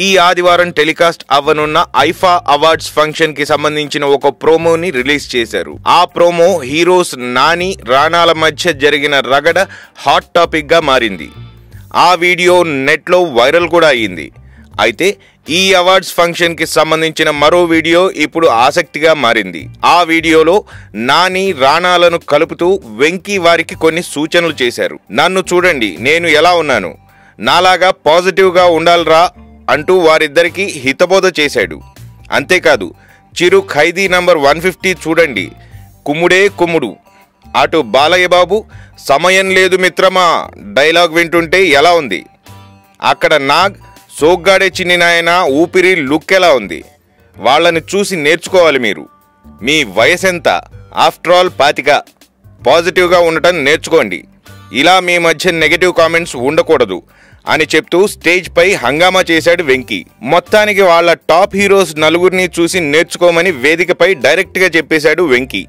ఈ ఆదివారం telecast అవ్వనున్న IIFA awards function కి సంబంధించిన ఒక ప్రోమోని రిలీజ్ చేశారు. ఆ ప్రోమో హీరోస్ నాని రాణాల మధ్య జరిగిన రగడ హాట్ టాపిక్ గా మారింది. ఆ వీడియో నెట్ లో వైరల్ కూడా అయ్యింది. అయితే ఈ అవార్డ్స్ ఫంక్షన్ కి సంబంధించిన మరో వీడియో ఇప్పుడు ఆసక్తిగా మారింది. ఆ వీడియోలో నాని రాణాలను కలుపుతూ వెంకీ వారికి కొన్ని సూచనలు చేశారు. నన్ను చూడండి, నేను ఎలా ఉన్నాను, నాలాగా పాజిటివ్ గా ఉండాలిరా అంటూ వారిద్దరికి హితబోధ చేశాడు. అంతేకాదు, చిరు ఖైదీ నంబర్ 150 చూడండి, కుమ్ముడే కుమ్ముడు. అటు బాలయ్య బాబు సమయం లేదు మిత్రమా డైలాగ్ వింటుంటే ఎలా ఉంది. అక్కడ నాగ్ సోగ్గాడే చిన్ని నాయన ఊపిరి లుక్ ఎలా ఉంది. వాళ్ళని చూసి నేర్చుకోవాలి మీరు. మీ వయసెంత? After all 25. పాజిటివ్గా ఉండటం నేర్చుకోండి. ఇలా మీ మధ్య నెగటివ్ కామెంట్స్ ఉండకూడదు అని చెప్తూ స్టేజ్ పై హంగామా చేశాడు వెంకీ. మొత్తానికి వాళ్ళ టాప్ హీరోస్ నలుగురిని చూసి నేర్చుకోమని వేదికపై డైరెక్ట్ గా చెప్పేశాడు వెంకీ.